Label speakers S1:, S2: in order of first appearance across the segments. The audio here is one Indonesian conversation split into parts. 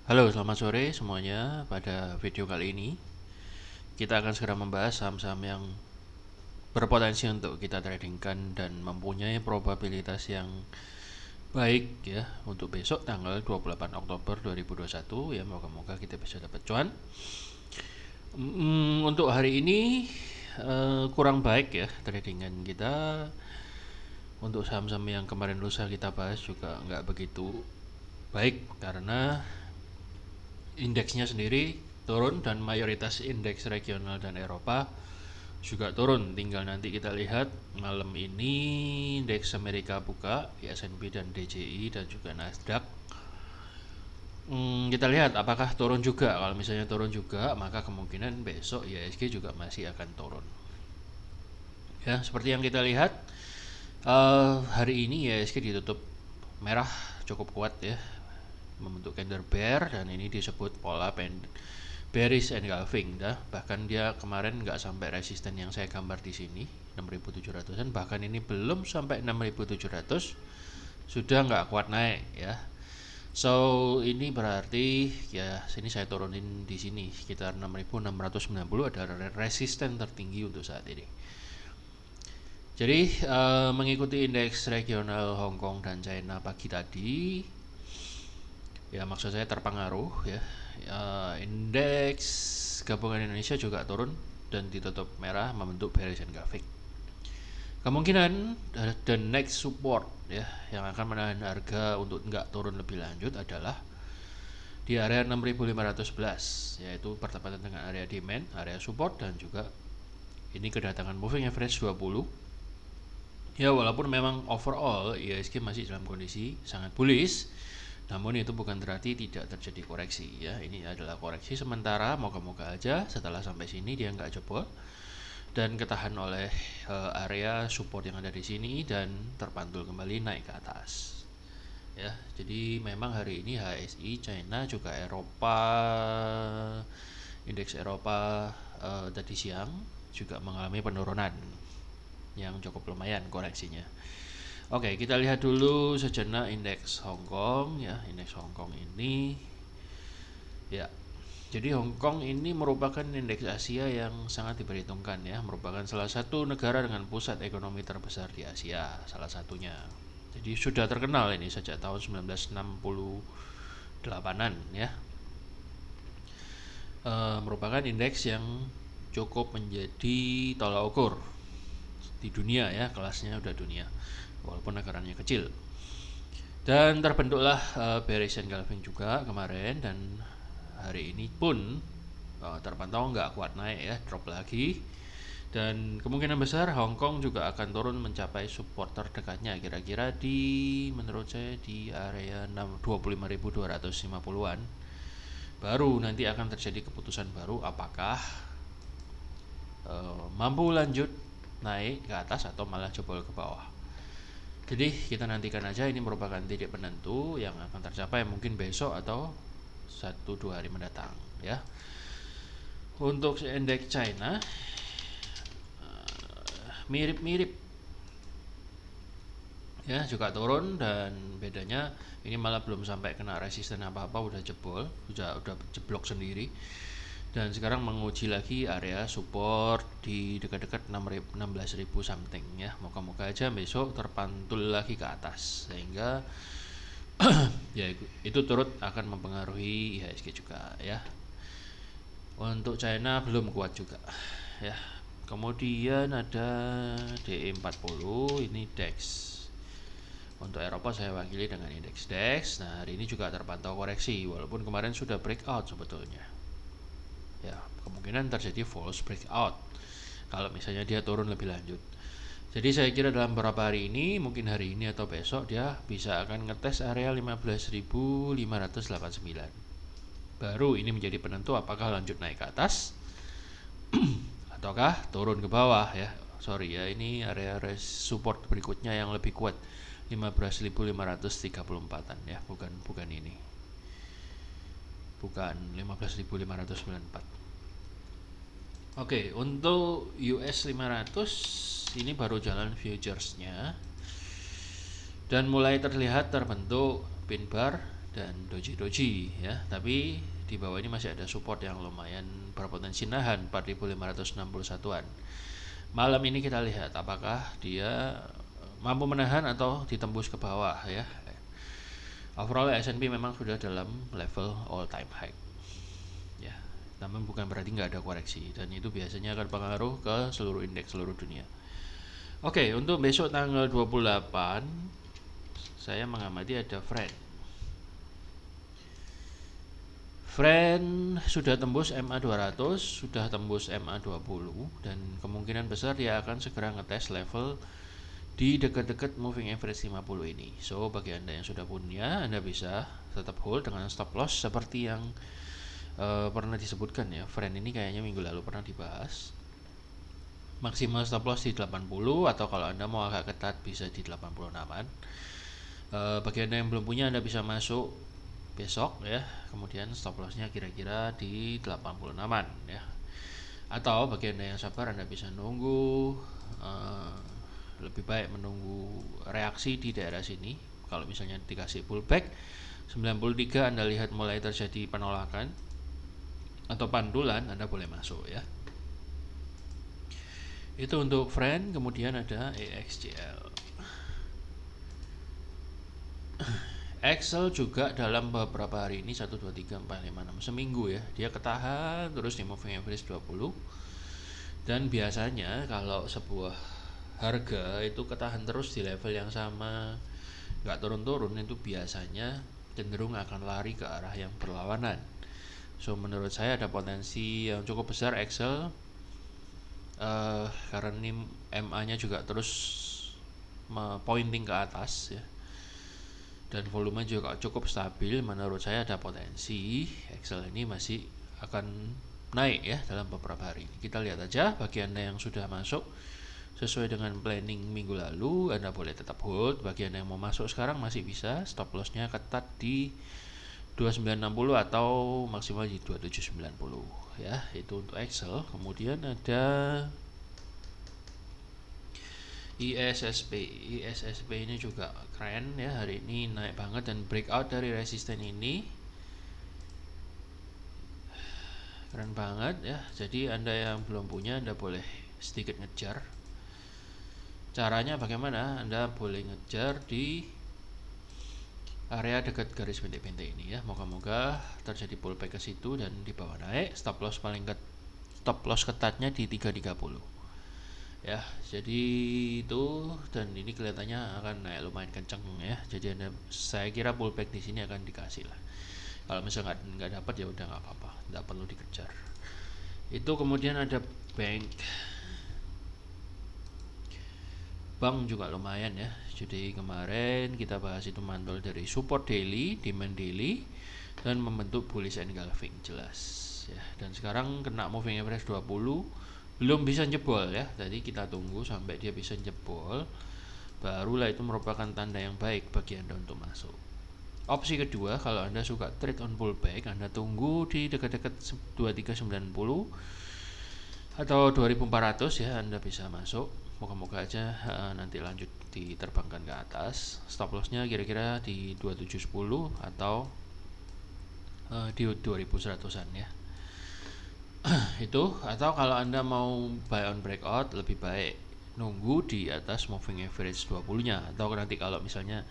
S1: Halo, selamat sore semuanya. Pada video kali ini, kita akan segera membahas saham-saham yang berpotensi untuk kita tradingkan dan mempunyai probabilitas yang baik ya untuk besok tanggal 28 Oktober 2021 ya. Moga-moga kita bisa dapat cuan. Untuk hari ini kurang baik ya tradingan kita. Untuk saham-saham yang kemarin lusa kita bahas juga nggak begitu baik karena indeksnya sendiri turun dan mayoritas indeks regional dan Eropa juga turun. Tinggal nanti kita lihat malam ini indeks Amerika buka, S&P dan DJI dan juga Nasdaq. Kita lihat apakah turun juga. Kalau misalnya turun juga, maka kemungkinan besok IHSG juga masih akan turun. Ya, seperti yang kita lihat hari ini IHSG ditutup merah cukup kuat ya, membentuk candle bear, dan ini disebut pola bearish engulfing dah. Bahkan dia kemarin nggak sampai resisten yang saya gambar di sini 6.700an, bahkan ini belum sampai 6.700 sudah nggak kuat naik ya. So ini berarti ya sini saya turunin di sini sekitar 6.690 adalah resisten tertinggi untuk saat ini. Jadi mengikuti indeks regional Hong Kong dan China pagi tadi, ya maksud saya terpengaruh ya. Indeks gabungan Indonesia juga turun dan ditutup merah membentuk bearish engulfing. Kemungkinan the next support ya yang akan menahan harga untuk nggak turun lebih lanjut adalah di area 6.511, yaitu bertepatan dengan area demand, area support, dan juga ini kedatangan moving average 20. Ya walaupun memang overall IHSG masih dalam kondisi sangat bullish, namun itu bukan berarti tidak terjadi koreksi ya. Ini adalah koreksi sementara, moga-moga aja setelah sampai sini dia nggak jebol dan ketahan oleh area support yang ada di sini dan terpantul kembali naik ke atas. Ya, jadi memang hari ini HSI, China, juga Eropa, indeks Eropa tadi siang juga mengalami penurunan yang cukup lumayan koreksinya. Oke, kita lihat dulu sejenak indeks Hong Kong ya. Indeks Hong Kong ini ya. Jadi Hong Kong ini merupakan indeks Asia yang sangat diperhitungkan ya, merupakan salah satu negara dengan pusat ekonomi terbesar di Asia, salah satunya. Jadi sudah terkenal ini sejak tahun 1968-an ya. Merupakan indeks yang cukup menjadi tolak ukur di dunia ya, kelasnya udah dunia walaupun negaranya kecil. Dan terbentuklah bearish engulfing juga kemarin, dan hari ini pun terpantau nggak kuat naik ya, drop lagi. Dan kemungkinan besar Hong Kong juga akan turun mencapai support terdekatnya kira-kira di, menurut saya di area 25.250-an. Baru nanti akan terjadi keputusan baru apakah mampu lanjut naik ke atas atau malah jebol ke bawah. Jadi kita nantikan aja, ini merupakan titik penentu yang akan tercapai mungkin besok atau 1-2 hari mendatang ya. Untuk indeks China mirip-mirip ya, juga turun, dan bedanya ini malah belum sampai kena resisten apa-apa udah jebol, udah jeblok sendiri. Dan sekarang menguji lagi area support di dekat-dekat 16.000 something ya. Moga-moga aja besok terpantul lagi ke atas sehingga ya itu turut akan mempengaruhi IHSG juga ya. Untuk China belum kuat juga ya. Kemudian ada DE40, ini DEX. Untuk Eropa saya wakili dengan indeks DEX. Nah hari ini juga terpantau koreksi walaupun kemarin sudah breakout sebetulnya. Ya, kemungkinan terjadi false breakout kalau misalnya dia turun lebih lanjut. Jadi saya kira dalam beberapa hari ini, mungkin hari ini atau besok, dia bisa akan ngetes area 15.589. Baru ini menjadi penentu apakah lanjut naik ke atas ataukah turun ke bawah ya. Sorry ya, ini area support berikutnya yang lebih kuat 15.534an ya, bukan ini. Bukan 15.594. Oke, untuk US 500 ini baru jalan futuresnya dan mulai terlihat terbentuk pin bar dan doji ya, tapi di bawah ini masih ada support yang lumayan berpotensi nahan 4561-an. Malam ini kita lihat apakah dia mampu menahan atau ditembus ke bawah ya. Overall S&P memang sudah dalam level all time high ya, namun bukan berarti nggak ada koreksi, dan itu biasanya akan pengaruh ke seluruh indeks seluruh dunia. Oke, untuk besok tanggal 28 saya mengamati ada Friend sudah tembus MA 200, sudah tembus MA 20, dan kemungkinan besar dia akan segera ngetes level di dekat-dekat moving average 50 ini. So bagi Anda yang sudah punya, Anda bisa tetap hold dengan stop loss seperti yang pernah disebutkan ya. Friend ini kayaknya minggu lalu pernah dibahas. Maksimal stop loss di 80, atau kalau Anda mau agak ketat bisa di 86an. Bagi Anda yang belum punya, Anda bisa masuk besok ya, kemudian stop lossnya kira-kira di 86an ya. Atau bagi Anda yang sabar, Anda bisa nunggu, lebih baik menunggu reaksi di daerah sini. Kalau misalnya dikasih pullback 93, Anda lihat mulai terjadi penolakan atau pantulan, Anda boleh masuk ya. Itu untuk Friend. Kemudian ada EXCL. Excel juga dalam beberapa hari ini 1, 2, 3, 4, 5, 6 seminggu ya, dia ketahan terus di moving average 20. Dan biasanya kalau sebuah harga itu ketahan terus di level yang sama, nggak turun-turun, itu biasanya cenderung akan lari ke arah yang berlawanan. So menurut saya ada potensi yang cukup besar Excel, karena ini MA nya juga terus pointing ke atas ya, dan volume juga cukup stabil. Menurut saya ada potensi Excel ini masih akan naik ya dalam beberapa hari ini. Kita lihat aja. Bagi Anda yang sudah masuk sesuai dengan planning minggu lalu, Anda boleh tetap hold. Bagi Anda yang mau masuk sekarang masih bisa, stop lossnya ketat di 2960 atau maksimal di 2790 ya. Itu untuk Excel. Kemudian ada ISSP ini juga keren ya, hari ini naik banget dan breakout dari resisten ini, keren banget ya. Jadi Anda yang belum punya, Anda boleh sedikit ngejar. Caranya bagaimana? Anda boleh ngejar di area dekat garis pendek-pendek ini ya. Moga-moga terjadi pullback ke situ dan di bawah naik. Stop loss ketatnya di 330 ya. Jadi itu, dan ini kelihatannya akan naik lumayan kenceng ya. Jadi saya kira pullback di sini akan dikasih lah. Kalau misalnya nggak dapat ya udah nggak apa-apa, nggak perlu dikejar. Itu kemudian ada bank juga lumayan ya. Jadi kemarin kita bahas itu mantul dari support daily, demand daily, dan membentuk bullish engulfing jelas ya. Dan sekarang kena moving average 20, belum bisa jebol ya. Tadi kita tunggu sampai dia bisa jebol, barulah itu merupakan tanda yang baik bagi Anda untuk masuk. Opsi kedua, kalau Anda suka trade on pullback, Anda tunggu di dekat-dekat 2390 atau 2400 ya, Anda bisa masuk. Moga-moga aja nanti lanjut diterbangkan ke atas. Stop lossnya kira-kira di 2710 atau di 2100an ya. Itu. Atau kalau Anda mau buy on breakout, lebih baik nunggu di atas moving average 20 nya, atau nanti kalau misalnya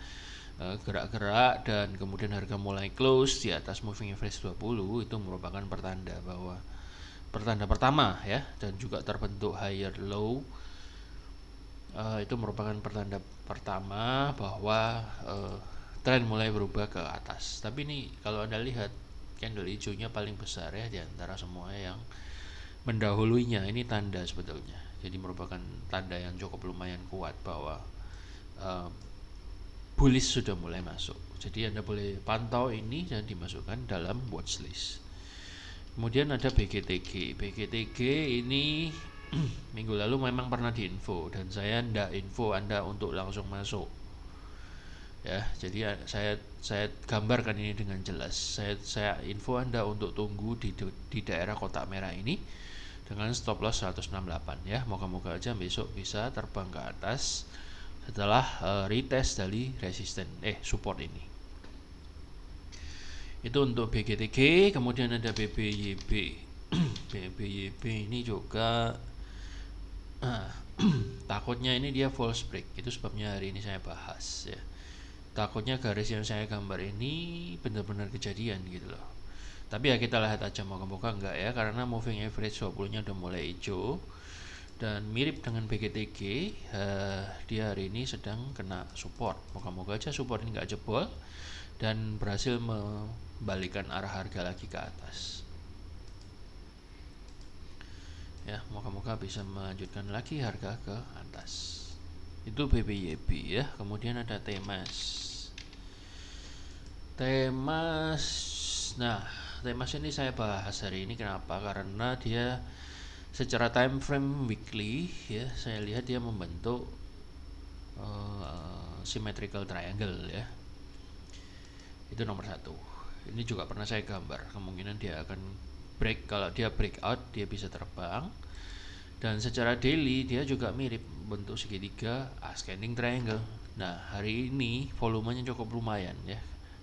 S1: gerak-gerak dan kemudian harga mulai close di atas moving average 20, itu merupakan pertanda pertama ya, dan juga terbentuk higher low. Itu merupakan pertanda pertama bahwa tren mulai berubah ke atas. Tapi ini kalau Anda lihat candle hijaunya paling besar ya di antara semua yang mendahuluinya. Ini tanda sebetulnya. Jadi merupakan tanda yang cukup lumayan kuat bahwa bullish sudah mulai masuk. Jadi Anda boleh pantau ini dan dimasukkan dalam watchlist. Kemudian ada BGTG. BGTG ini minggu lalu memang pernah diinfo, dan saya ndak info Anda untuk langsung masuk ya. Jadi saya gambarkan ini dengan jelas. Saya info Anda untuk tunggu di daerah kotak merah ini dengan stop loss 168 ya. Moga-moga aja besok bisa terbang ke atas setelah retest dari support ini. Itu untuk BGTG. Kemudian ada BBYB. BBYB ini juga takutnya ini dia false break. Itu sebabnya hari ini saya bahas ya. Takutnya garis yang saya gambar ini benar-benar kejadian gitu loh. Tapi ya kita lihat aja, moga-moga enggak ya, karena moving average 20-nya udah mulai hijau dan mirip dengan BGTG. Dia hari ini sedang kena support. Moga-moga aja support ini enggak jebol dan berhasil membalikan arah harga lagi ke atas. Ya, moga-moga bisa melanjutkan lagi harga ke atas. Itu BBYB ya. Kemudian ada Temas. Nah, Temas ini saya bahas hari ini kenapa? Karena dia secara time frame weekly ya, saya lihat dia membentuk symmetrical triangle ya. Itu nomor satu. Ini juga pernah saya gambar. Kemungkinan dia akan break. Kalau dia breakout, dia bisa terbang. Dan secara daily dia juga mirip bentuk segitiga ascending triangle. Nah, hari ini volumenya cukup lumayan ya.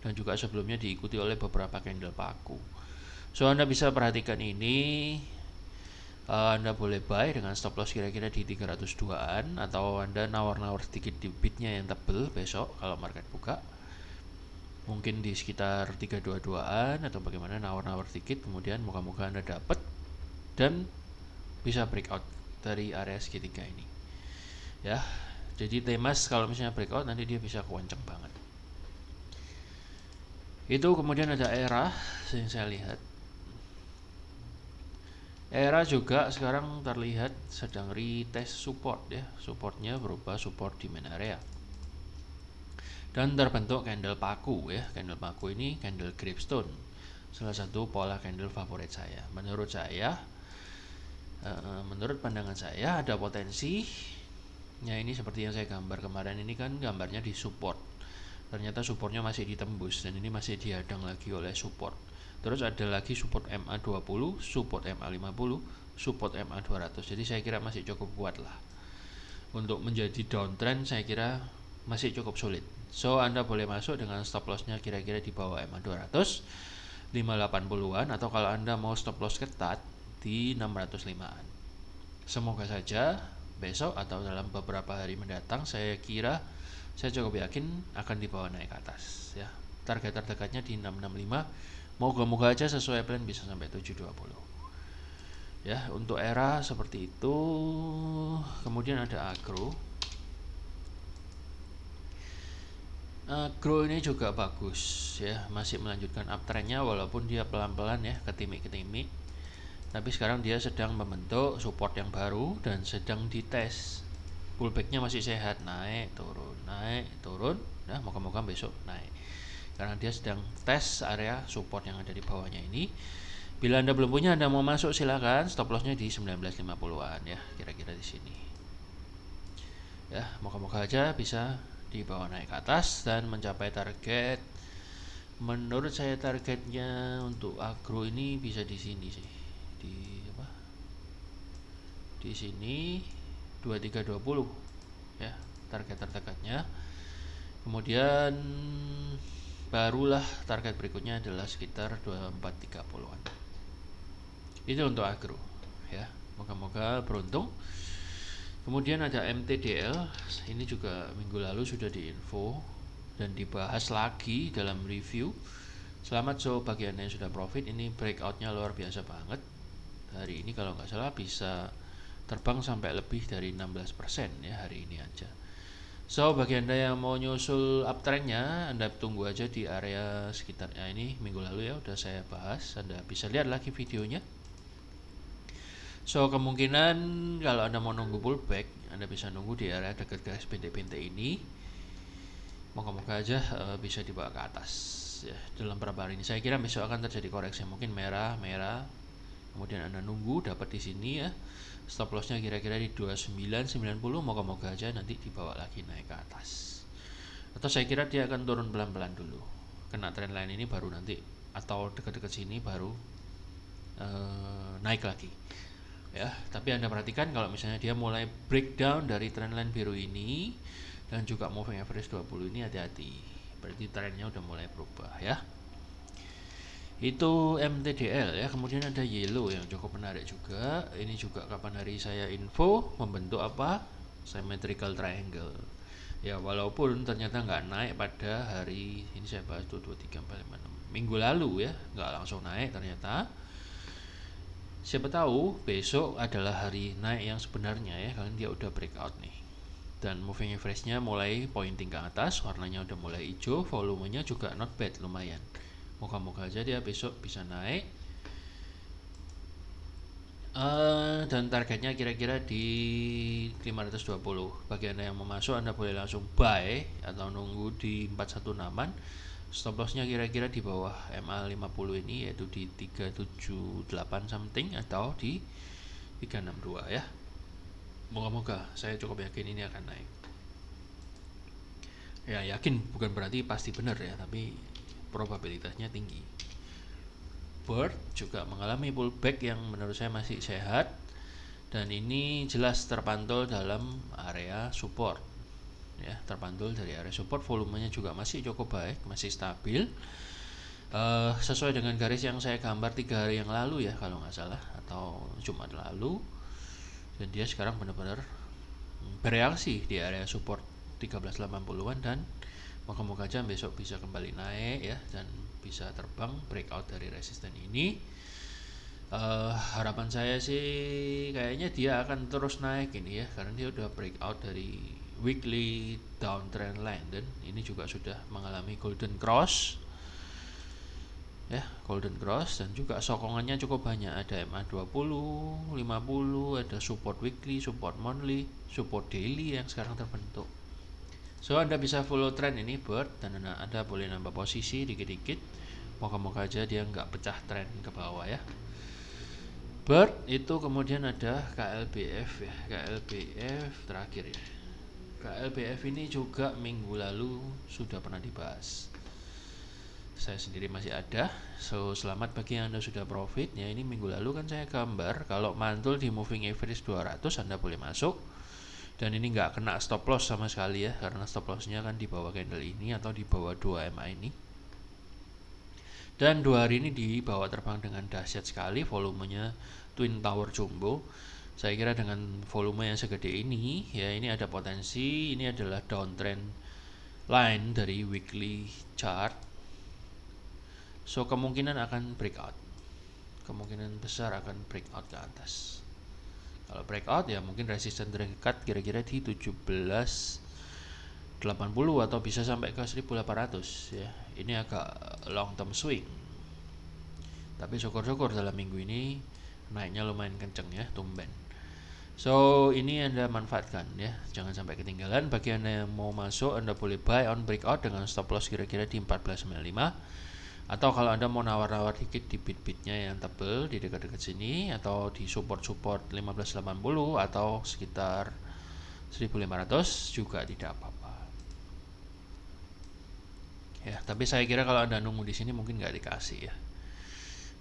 S1: Dan juga sebelumnya diikuti oleh beberapa candle paku. So Anda bisa perhatikan ini. Anda boleh buy dengan stop loss kira-kira di 302-an, atau Anda nawar-nawar sedikit di bidnya yang tebel besok kalau market buka. Mungkin di sekitar 322-an atau bagaimana, nawar-nawar sedikit, kemudian moga-moga Anda dapat dan bisa breakout dari area segitiga ini. Ya. Jadi Temas kalau misalnya breakout nanti dia bisa kenceng banget. Itu kemudian ada ERA yang saya lihat. ERA juga sekarang terlihat sedang retest support ya. Supportnya berupa support demand area. Dan terbentuk candle paku ya. Candle paku ini candle gravestone. Salah satu pola candle favorit saya. Menurut saya, menurut pandangan saya ada potensi. Ya, ini seperti yang saya gambar kemarin ini kan gambarnya di support. Ternyata supportnya masih ditembus dan ini masih dihadang lagi oleh support. Terus ada lagi support MA20, support MA50, support MA200. Jadi saya kira masih cukup kuat lah. Untuk menjadi downtrend saya kira masih cukup sulit. So Anda boleh masuk dengan stop lossnya kira-kira di bawah MA200, 580-an, atau kalau Anda mau stop loss ketat di 605-an. Semoga saja besok atau dalam beberapa hari mendatang saya cukup yakin akan dibawa naik ke atas ya. Target terdekatnya di 665. Moga-moga aja sesuai plan bisa sampai 720. Ya, untuk ERA seperti itu. Kemudian ada agro. Agro ini juga bagus ya, masih melanjutkan uptrendnya walaupun dia pelan-pelan ya, ketimik-ketimik. Tapi sekarang dia sedang membentuk support yang baru dan sedang dites. Pullbacknya masih sehat, naik turun. Nah, moga-moga besok naik. Karena dia sedang tes area support yang ada di bawahnya ini. Bila Anda belum punya, Anda mau masuk silakan. Stop lossnya di 1950-an ya, kira-kira di sini. Ya, moga-moga aja bisa dibawa naik ke atas dan mencapai target. Menurut saya targetnya untuk agro ini bisa di sini sih. Di sini 2320 ya, target terdekatnya. Kemudian barulah target berikutnya adalah sekitar 2430-an. Itu untuk agro ya. Moga-moga beruntung. Kemudian ada MTDL, ini juga minggu lalu sudah diinfo dan dibahas lagi dalam review. Selamat bagi Anda yang sudah profit, ini breakoutnya luar biasa banget. Hari ini kalau nggak salah bisa terbang sampai lebih dari 16% ya hari ini aja. So bagi Anda yang mau nyusul uptrendnya, Anda tunggu aja di area sekitarnya ini. Minggu lalu ya udah saya bahas, Anda bisa lihat lagi videonya. So kemungkinan kalau Anda mau nunggu pullback, Anda bisa nunggu di area dekat garis bintik-bintik ini. Moga-moga aja bisa dibawa ke atas ya dalam beberapa hari ini. Saya kira besok akan terjadi koreksi mungkin merah. Kemudian Anda nunggu dapat di sini ya. Stop lossnya kira-kira di 2990. Moga-moga aja nanti dibawa lagi naik ke atas. Atau saya kira dia akan turun pelan-pelan dulu. Kena trendline ini baru nanti, atau dekat-dekat sini baru naik lagi. Ya, tapi Anda perhatikan kalau misalnya dia mulai breakdown dari trendline biru ini dan juga moving average 20 ini, hati-hati. Berarti trennya udah mulai berubah ya. Itu MTDL ya. Kemudian ada yellow yang cukup menarik juga. Ini juga kapan hari saya info membentuk apa? Symmetrical triangle. Ya walaupun ternyata nggak naik pada hari ini, saya bahas tuh 2, 3, 4, 5, 6 minggu lalu ya, nggak langsung naik ternyata. Siapa tahu besok adalah hari naik yang sebenarnya ya, kalian dia udah breakout nih. Dan moving average-nya mulai pointing ke atas, warnanya udah mulai hijau, volumenya juga not bad, lumayan. Moga-moga aja dia besok bisa naik. Dan targetnya kira-kira di 520. Bagi Anda yang mau masuk, Anda boleh langsung buy atau nunggu di 416-an. Stop lossnya kira-kira di bawah MA 50 ini, yaitu di 378 something atau di 362 ya. Moga-moga, saya cukup yakin ini akan naik. Ya yakin bukan berarti pasti benar ya, tapi probabilitasnya tinggi. Bird juga mengalami pullback yang menurut saya masih sehat, dan ini jelas terpantul dalam area support ya, terpantul dari area support. Volumenya juga masih cukup baik, masih stabil, sesuai dengan garis yang saya gambar 3 hari yang lalu ya kalau nggak salah, atau Jumat lalu. Dan dia sekarang benar-benar bereaksi di area support 1380-an, dan moga-moga aja besok bisa kembali naik ya, dan bisa terbang breakout dari resisten ini. Harapan saya sih kayaknya dia akan terus naik ini ya, karena dia udah breakout dari weekly downtrend line, dan ini juga sudah mengalami golden cross ya, golden cross, dan juga sokongannya cukup banyak. Ada MA 20, 50, ada support weekly, support monthly, support daily yang sekarang terbentuk. So Anda bisa follow trend ini Bird, dan Anda boleh nambah posisi dikit-dikit. Moga-moga aja dia nggak pecah trend ke bawah ya. Bird itu kemudian ada KLBF ya, KLBF terakhir ya. KLBF ini juga minggu lalu sudah pernah dibahas. Saya sendiri masih ada, so selamat bagi yang Anda sudah profit ya. Ini minggu lalu kan saya gambar kalau mantul di moving average 200 Anda boleh masuk, dan ini nggak kena stop loss sama sekali ya, karena stop lossnya kan di bawah candle ini atau di bawah 2 MA ini. Dan 2 hari ini dibawa terbang dengan dahsyat sekali, volumenya Twin Tower Jumbo. Saya kira dengan volume yang segede ini ya, ini ada potensi, ini adalah downtrend line dari weekly chart. So kemungkinan akan breakout, kemungkinan besar akan breakout ke atas. Kalau breakout ya mungkin resisten terdekat kira-kira di 1780 atau bisa sampai ke 1800 ya. Ini agak long term swing, tapi syukur-syukur dalam minggu ini naiknya lumayan kenceng ya, tumben. So ini Anda manfaatkan ya, jangan sampai ketinggalan. Bagi Anda yang mau masuk, Anda boleh buy on breakout dengan stop loss kira-kira di 1495. Atau kalau Anda mau nawar-nawar dikit di bit-bitnya yang tebel di dekat-dekat sini, atau di support-support 1580 atau sekitar 1500 juga tidak apa-apa. Ya, tapi saya kira kalau Anda nunggu di sini mungkin nggak dikasih ya.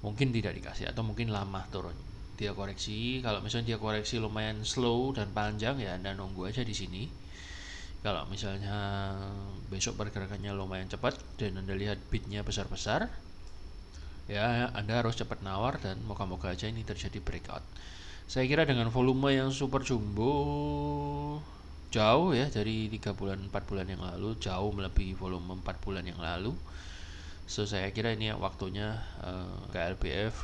S1: Mungkin tidak dikasih, atau mungkin lama turun. Dia koreksi, kalau misalnya dia koreksi lumayan slow dan panjang ya Anda nunggu aja di sini. Kalau misalnya besok pergerakannya lumayan cepat dan Anda lihat bitnya besar-besar, ya Anda harus cepat nawar, dan moga-moga aja ini terjadi breakout. Saya kira dengan volume yang super jumbo jauh ya dari 3 bulan 4 bulan yang lalu, jauh melebihi volume 4 bulan yang lalu. So saya kira ini waktunya KLBF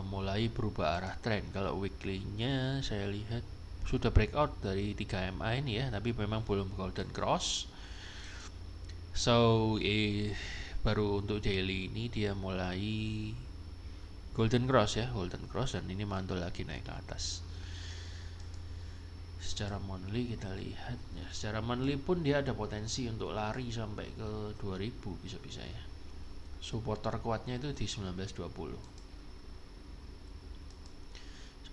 S1: mulai berubah arah trend. Kalau weekly-nya saya lihat sudah breakout dari 3 MA ini ya, tapi memang belum golden cross. So baru untuk daily ini dia mulai golden cross ya, golden cross, dan ini mantul lagi naik ke atas. Secara monthly kita lihat ya, secara monthly pun dia ada potensi untuk lari sampai ke 2000 bisa-bisa ya. Support terkuatnya itu di 1920.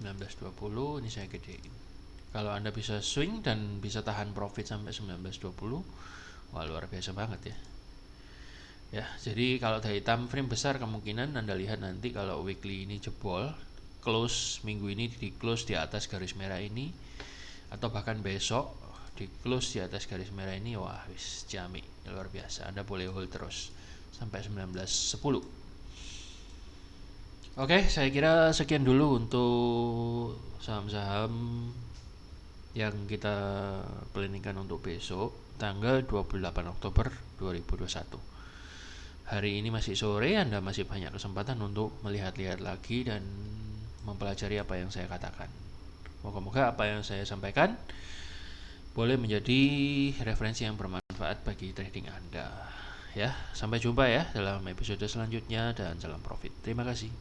S1: 1920 ini saya gedein. Kalau Anda bisa swing dan bisa tahan profit sampai 1920, wah luar biasa banget ya. Ya, jadi kalau dari time frame besar kemungkinan Anda lihat nanti kalau weekly ini jebol, close minggu ini di close di atas garis merah ini, atau bahkan besok di close di atas garis merah ini, wah wis jami, luar biasa. Anda boleh hold terus. sampai 19.10. Oke, saya kira sekian dulu untuk saham-saham yang kita planningkan untuk besok tanggal 28 Oktober 2021. Hari ini masih sore, Anda masih banyak kesempatan untuk melihat-lihat lagi dan mempelajari apa yang saya katakan. Moga-moga apa yang saya sampaikan boleh menjadi referensi yang bermanfaat bagi trading Anda. Ya, sampai jumpa ya dalam episode selanjutnya dan salam profit. Terima kasih.